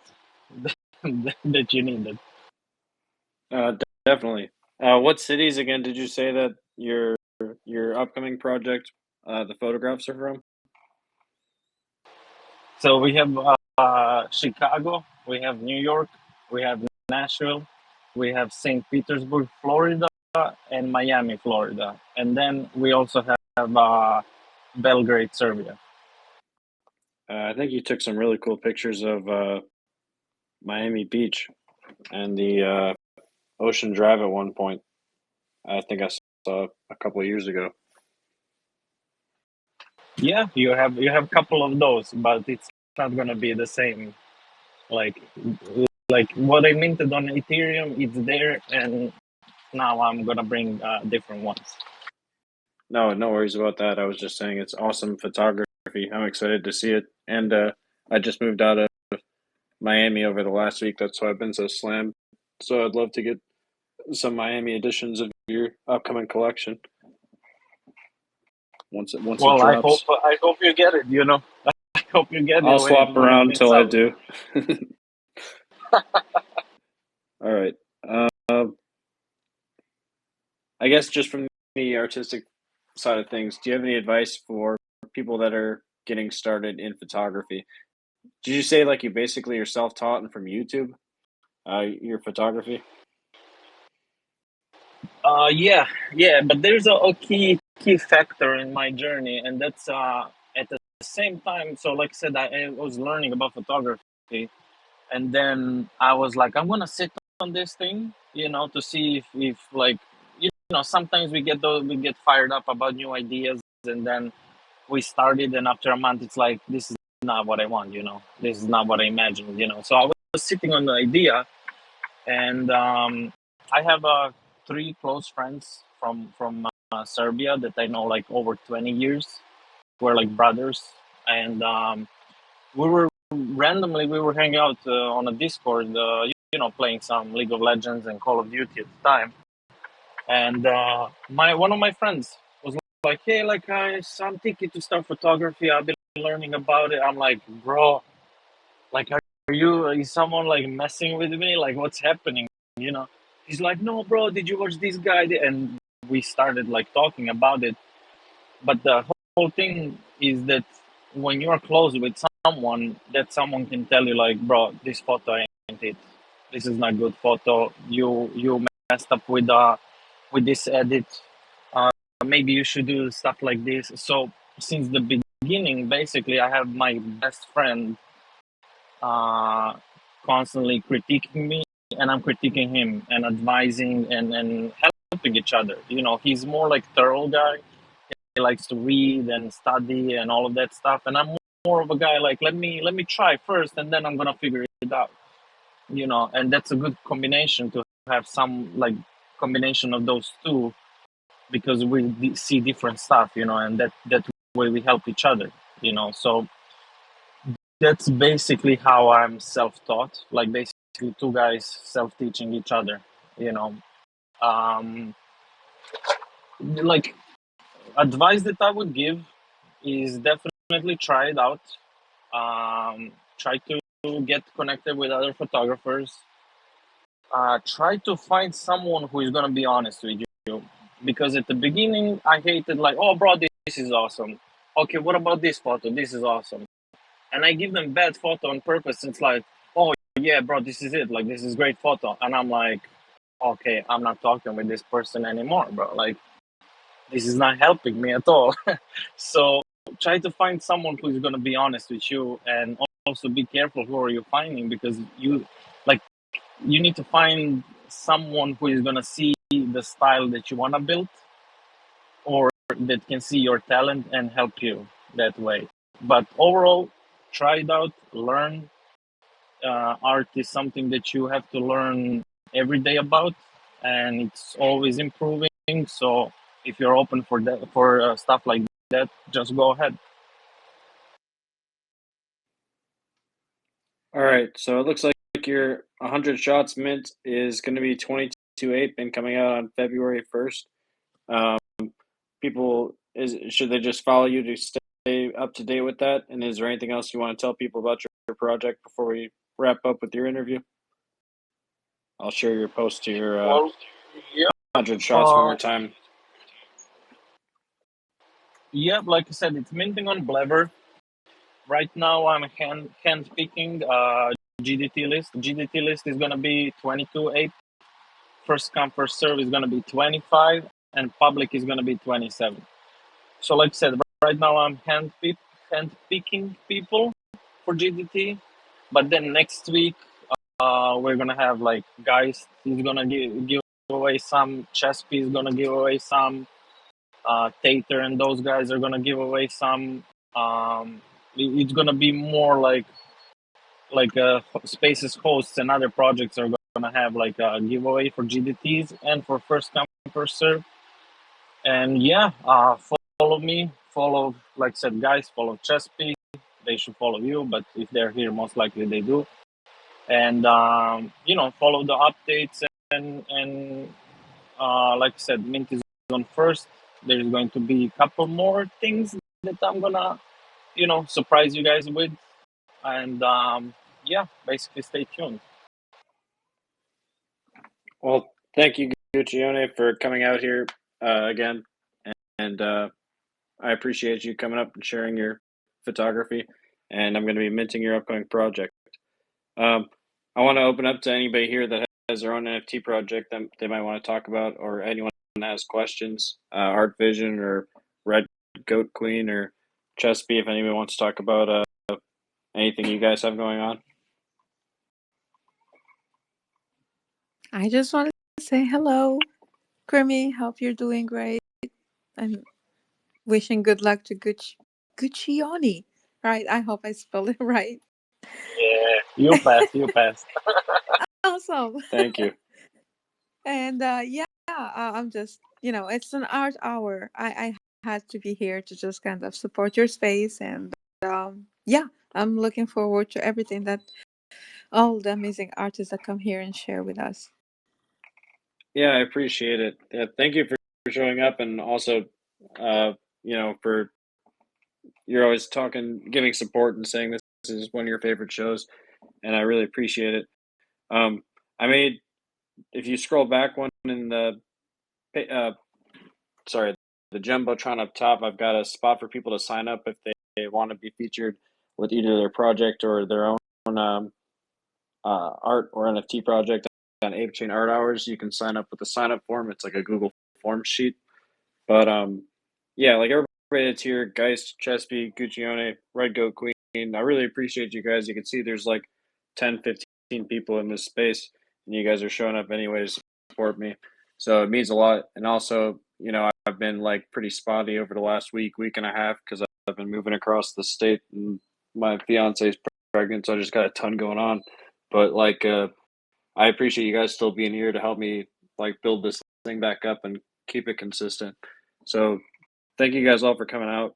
that you needed. Definitely. What cities again did you say that your upcoming project, the photographs are from? So we have Chicago, we have New York, we have Nashville, we have St. Petersburg, Florida, and Miami, Florida, and then we also have Belgrade, Serbia. I think you took some really cool pictures of Miami Beach and the Ocean Drive at one point. I think I saw a couple of years ago. Yeah, you have a couple of those, but it's not gonna be the same. Like what I minted on Ethereum, it's there, and now I'm gonna bring different ones. No, no worries about that. I was just saying it's awesome photography. I'm excited to see it. And I just moved out of Miami over the last week. That's why I've been so slammed. So I'd love to get some Miami editions of your upcoming collection once it Well, drops. I hope you get it. You know, I hope you get I'll it swap when it around mints till I out. do. All right. I guess just from the artistic side of things, do you have any advice for people that are getting started in photography? Did you say like you basically are self-taught and from YouTube, your photography? Yeah, but there's a key factor in my journey, and that's at the same time. So, like I said, I was learning about photography, and then I was like, I'm gonna sit on this thing, you know, to see if like you know, sometimes we get fired up about new ideas, and then we started, and after a month, it's like this is not what I want, you know, this is not what I imagined, you know. So I was sitting on the idea, and I have three close friends from Serbia that I know like over 20 years. We're like brothers, and we were hanging out on a Discord, you know, playing some League of Legends and Call of Duty at the time. And my one of my friends was like, "Hey, like I'm thinking to start photography. I've been learning about it." I'm like, "Bro, like, is someone like messing with me? Like, what's happening?" You know? He's like, "No, bro. Did you watch this guy?" And we started like talking about it. But the whole thing is that when you're close with someone, that someone can tell you like, "Bro, this photo ain't it. This is not good photo. You messed up with this edit. Maybe you should do stuff like this." So since the beginning, basically, I have my best friend uh, constantly critiquing me, and I'm critiquing him and advising and helping each other. You know, he's more like thorough guy. He likes to read and study and all of that stuff, and I'm more of a guy like let me try first, and then I'm gonna figure it out. You know, and that's a good combination to have some like combination of those two, because we see different stuff, you know, and that way we help each other, you know. So that's basically how I'm self-taught, like basically two guys self-teaching each other, you know. um like advice that I would give is definitely try it out. Try to get connected with other photographers. Try to find someone who is going to be honest with you, because at the beginning I hated like, oh bro, this is awesome. Okay, what about this photo? This is awesome. And I give them bad photo on purpose. It's like, oh yeah bro, this is it, like this is great photo, and I'm like, okay, I'm not talking with this person anymore, bro. Like, this is not helping me at all. So try to find someone who is going to be honest with you, and also be careful who are you finding, because you like you need to find someone who is going to see the style that you want to build, or that can see your talent and help you that way. But overall, try it out, learn. Art is something that you have to learn every day about, and it's always improving. So if you're open for that, for stuff like that, just go ahead. All right, so it looks like your 100 Shots Mint is going to be 22 Ape and coming out on February 1st. People, should they just follow you to stay up to date with that? And is there anything else you want to tell people about your project before we wrap up with your interview? I'll share your post to your Well, yeah, 100 Shots one more time. Yeah, like I said, it's minting on Blabber. Right now, I'm hand picking GDT list. GDT list is gonna be 22 Ape. First come first serve is gonna be 25, and public is gonna be 27. So, like I said, right now I'm hand picking people for GDT, but then next week we're gonna have like guys. He's gonna give away some. Chespy is gonna give away some. Tater and those guys are gonna give away some. It's gonna be more like Spaces hosts and other projects are gonna have like a giveaway for GDTs and for first come first serve. And yeah, follow me. Follow, like I said, guys. Follow Chespy. They should follow you, but if they're here, most likely they do. And follow the updates and like I said, Mint is on first. There's going to be a couple more things that I'm gonna, surprise you guys with. And basically stay tuned. Well, thank you, Guccione, for coming out here again. And I appreciate you coming up and sharing your photography. And I'm going to be minting your upcoming project. I want to open up to anybody here that has their own NFT project that they might want to talk about, or anyone that has questions. Art Vision or Red Goat Queen or Chespy, if anybody wants to talk about anything you guys have going on. I just want to say hello, Grimy. Hope you're doing great. I'm wishing good luck to Guccione. Right? I hope I spelled it right. Yeah, you passed. You passed. Awesome. Thank you. And I'm just, it's an art hour. I had to be here to just kind of support your space. And I'm looking forward to everything that all the amazing artists that come here and share with us. Yeah, I appreciate it. Yeah, thank you for showing up, and also, for you're always giving support and saying this is one of your favorite shows, and I really appreciate it. I made, if you scroll back one in the Jumbotron up top, I've got a spot for people to sign up if they want to be featured with either their project or their own art or NFT project on ApeChain Art Hours. You can sign up with the sign up form. It's like a Google Form sheet. But like everybody that's here, Geist, Chespy, Guccione, Red Goat Queen, I really appreciate you guys. You can see there's like 10, 15 people in this space, and you guys are showing up anyway to support me. So it means a lot. And also, I've been like pretty spotty over the last week and a half because I've been moving across the state, and my fiance is pregnant, so I just got a ton going on. But I appreciate you guys still being here to help me like build this thing back up and keep it consistent. So thank you guys all for coming out.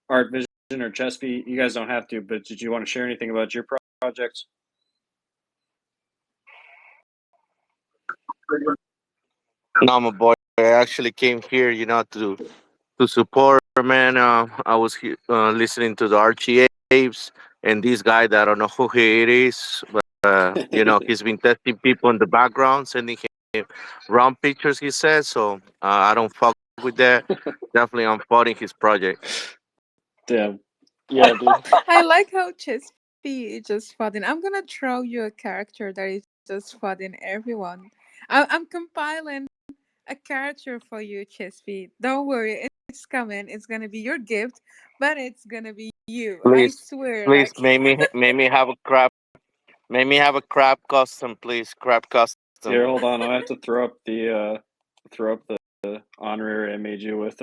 Art Vision or Chespy, you guys don't have to, but did you want to share anything about your projects? No, my boy. I actually came here, to support, man. I was listening to the Archie Apes and this guy that I don't know who he is, but he's been testing people in the background, sending him wrong pictures. He says so. I don't fuck with that. Definitely, I'm supporting his project. Damn. Yeah, dude. I like how Chespy is just fudding. I'm gonna throw you a character that is just fudding everyone. I'm compiling a character for you, Chespy. Don't worry, it's coming. It's gonna be your gift, but it's gonna be you. I swear. Please, make me have a crap. Make me have a crap custom, please. Crap custom. Here, hold on. I have to throw up the honorary I made you with.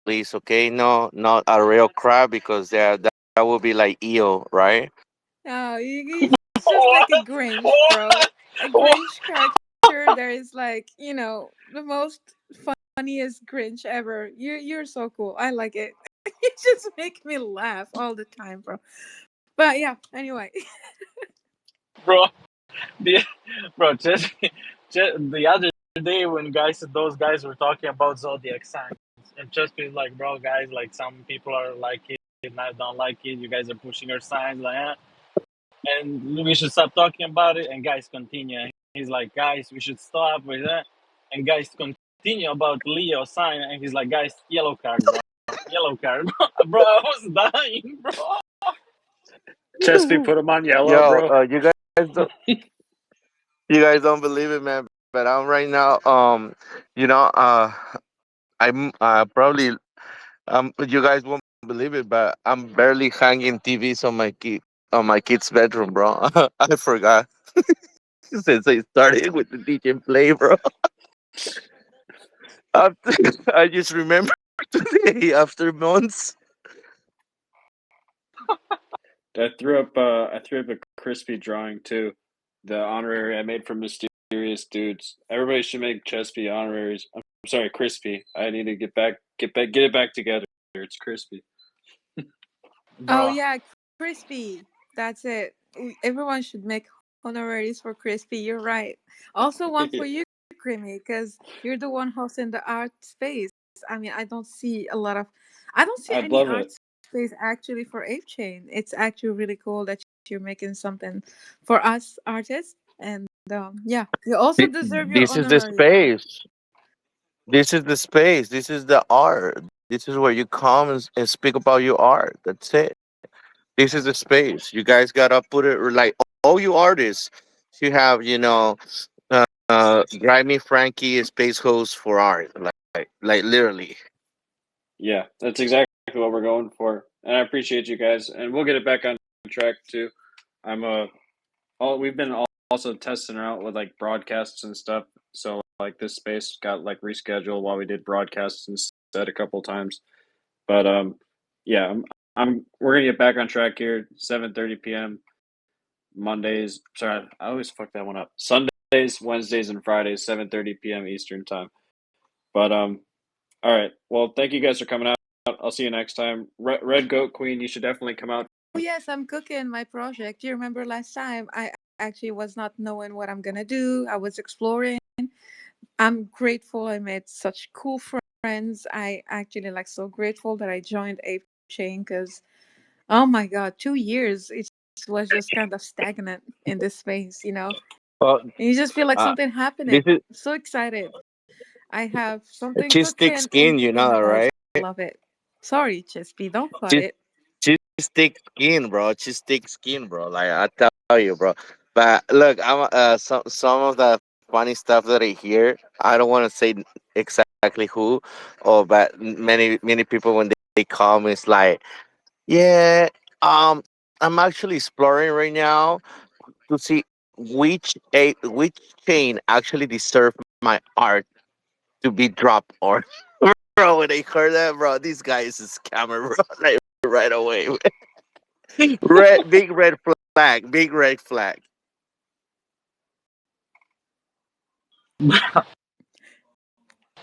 Please, okay? No, not a real crab because that would be like eel, right? Oh, he's just like a Grinch, bro. A Grinch character character that is like, the most funniest Grinch ever. You're so cool. I like it. You just make me laugh all the time, bro. But yeah, anyway. bro. The, bro, just the other day when those guys were talking about zodiac signs, and just be like, bro, guys, like some people are like it, and I don't like it. You guys are pushing your signs, like, and we should stop talking about it. And guys continue. He's like, guys, we should stop with that. And guys continue about Leo sign, and he's like, guys, yellow card, bro, yellow card, bro. I was dying, bro. Chesty, put him on yellow, Yo, bro. you guys don't believe it, man. But I'm right now. You know, I'm probably you guys won't believe it, but I'm barely hanging TVs on my kid's bedroom, bro. I forgot since I started with the DJ play, bro. After, I just remember today after months. I threw up a crispy drawing too. The honorary I made for mysterious dudes. Everybody should make Chesty honoraries. I'm sorry, crispy. I need to get it back together. It's crispy. Oh Bro, yeah, Crispy. That's it. Everyone should make honoraries for Crispy. You're right. Also one for you, Grimy, because you're the one hosting the art space. I mean, I don't see I'd any love art it. space actually for ApeChain. It's actually really cool that you're making something for us artists. And yeah, you also deserve your This is the honorary. space. This is the space. This is the art. This is where you come and speak about your art. That's it. This is the space. You guys gotta put it like all you artists. You have, Grimy Frankie is space host for art. Like literally. Yeah, that's exactly what we're going for. And I appreciate you guys. And we'll get it back on track too. I'm we've been also testing out with like broadcasts and stuff. So like this space got like rescheduled while we did broadcasts instead a couple times. But yeah, we're gonna get back on track here. 7:30 p.m. Mondays. Sorry, I always fuck that one up. Sundays, Wednesdays, and Fridays, 7:30 p.m. Eastern time. But all right. Well, thank you guys for coming out. I'll see you next time. Red Goat Queen, you should definitely come out. Oh yes, I'm cooking my project. Do you remember last time I actually was not knowing what I'm gonna do? I was exploring. I'm grateful I made such cool friends. I actually like so grateful that I joined ApeChain because oh my god, 2 years it was just kind of stagnant in this space. Well, And you just feel like uh, something happening. this is I'm so excited. I have something cheese stick cooking and skin. You know that, oh, I right? just love it. Sorry, Chispy, don't cut Cheese, it. cheese stick skin, bro. Cheese stick skin, bro. Like I tell you, bro. But look, I'm some of the funny stuff that I hear. I don't want to say exactly who, but many people when they come, it's like, yeah, I'm actually exploring right now to see which chain actually deserve my art to be dropped or bro. When I heard that, bro, this guy is a scammer, bro. Like right away. Big red flag.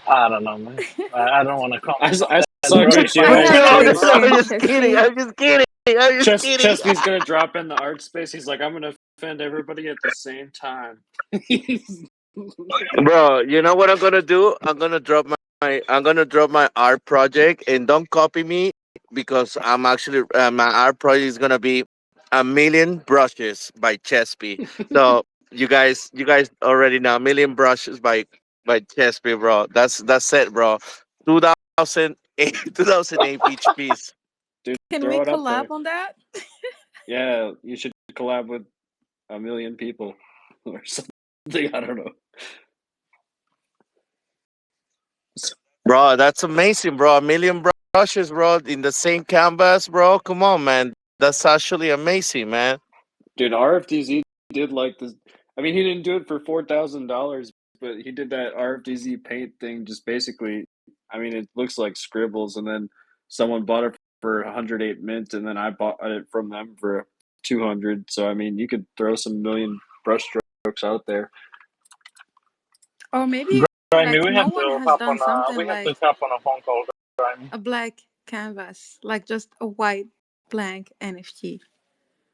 I don't know, man. I don't want to comment on I that, saw bro. good I humor. have No, thick no, I'm skin, just kidding. Chispy. I'm just kidding. I'm just kidding. Chesty's gonna drop in the art space. He's like, I'm gonna offend everybody at the same time. Bro, you know what I'm gonna do? I'm gonna drop my art project and don't copy me because I'm actually my art project is gonna be a million brushes by Chespi. So you guys already know a million brushes by Chespi, bro. That's it, bro. 2008 2008 each piece. Dude, Can we throw it up collab there. on that? Yeah, you should collab with a million people or something. I don't know. Bro, that's amazing, bro. A million brushes, bro, in the same canvas, bro. Come on, man. That's actually amazing, man. Dude, RFDZ did like this. I mean, he didn't do it for $4,000, but he did that RFDZ paint thing. Just basically, I mean, it looks like scribbles, and then someone bought it for 108 mint, and then I bought it from them for 200. So I mean, you could throw some million brush strokes out there. Or maybe Grimy, like no one has done something we have to like hop on a phone call, Grimy. a black canvas, like just a white blank NFT.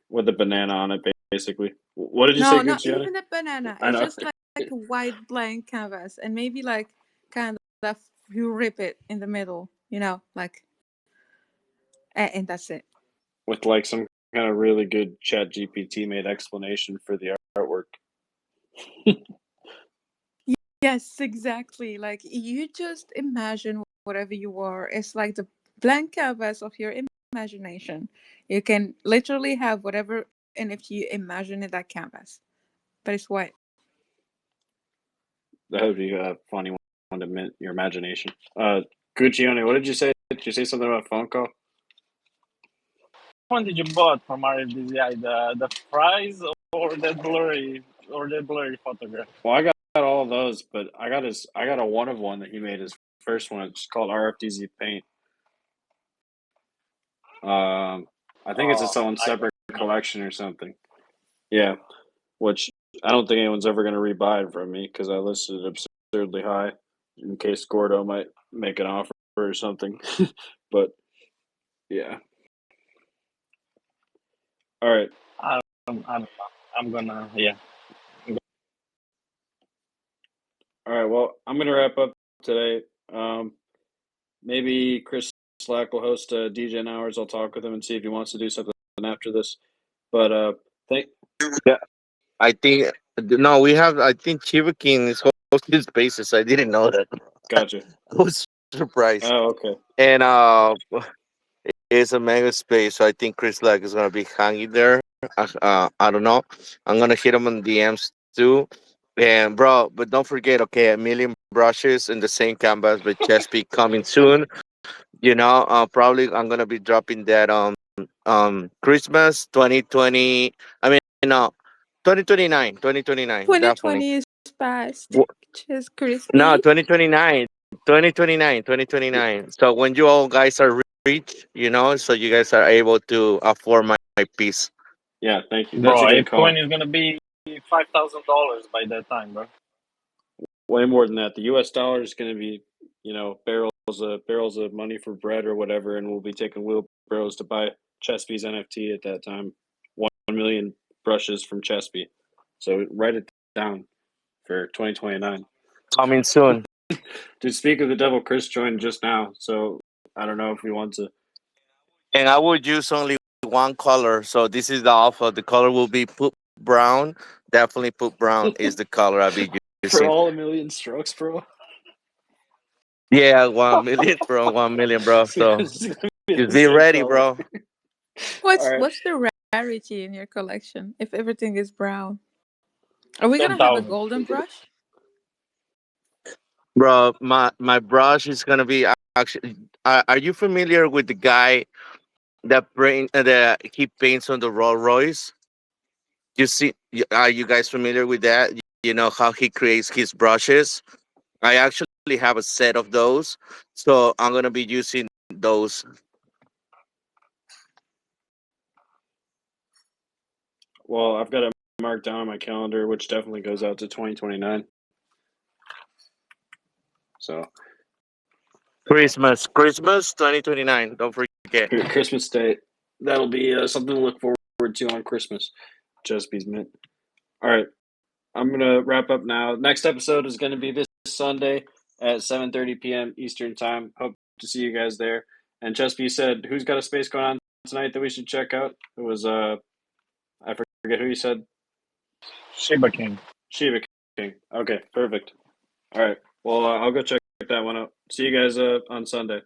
with a banana on it, basically. What did you No, say, not Guccione? even a banana. I It's know. just like a white blank canvas, and maybe like kind of you rip it in the middle, like, and that's it. With like some kind of really good Chat GPT made explanation for the artwork. Yes, exactly. Like you just imagine whatever you are. It's like the blank canvas of your imagination. You can literally have whatever NFT you imagine in that canvas, but it's white. That would be a funny one to mint your imagination. Guccione, what did you say? Did you say something about a phone call? Which one did you bought from RFDZI? The fries or the blurry photograph? Well, I got all of those, but I got a one of one that he made his first one. It's called RFDZ Paint. I think it's its own I separate collection or something. Yeah, which I don't think anyone's ever going to rebuy it from me because I listed it absurdly high in case Gordo might make an offer or something. But yeah. All right. I don't know. I'm gonna All right. Well, I'm going to wrap up today. Maybe Chris Slack will host DJ Hours. I'll talk with him and see if he wants to do something after this. But thank. Yeah, I think no, we have. I think Chiva King is hosting spaces. I didn't know that. Gotcha. I was surprised. Oh, okay. And it's a mega space, so I think Chris Lack is gonna be hanging there. I don't know. I'm gonna hit him on DMs too. And bro, but don't forget, okay, a million brushes in the same canvas with Chesapeake coming soon. Probably I'm gonna be dropping that Christmas 2020. I mean, no, 2029, definitely. 2020 is past. Wh- Just No, crispy. 2029, 2029. So when you all guys are rich, so you guys are able to afford my piece. Yeah, thank you. That's a bro. good If call. coin is gonna be $5,000 by that time, bro. Way more than that. The U.S. dollar is going to be, barrels of money for bread or whatever, and we'll be taking wheelbarrows to buy Chesapeake's NFT at that time. 1 million brushes from Chesapeake. So write it down for 2029. Coming soon. To speak of the devil, Chris joined just now, so I don't know if he wants to. And I would use only one color. So this is the alpha. The color will be poop brown. Definitely poop brown is the color I'll be For using. all a million strokes, bro. Yeah, 1 million, bro. 1 million, bro. So It's gonna be just the be same ready, color. bro. All right. What's the rarity in your collection if everything is brown? Are we gonna have a 10,000. golden brush? Bro, my brush is gonna be actually. Are you familiar with the guy that he paints on the Rolls Royce? Are you guys familiar with that? You know how he creates his brushes. I actually have a set of those, so I'm gonna be using those. Well, I've got it marked down on my calendar, which definitely goes out to 2029. So Christmas 2029. Don't forget. Christmas Day, that'll be something to look forward to on Christmas. Chesapeake's Mint. All right, I'm gonna wrap up now. Next episode is gonna be this Sunday at 7:30 p.m. Eastern Time. Hope to see you guys there. And Chesapeake said, "Who's got a space going on tonight that we should check out?" It was I forget who you said. Shiba King. Shiva King. Okay, perfect. All right. Well, I'll go check that one out. See you guys on Sunday.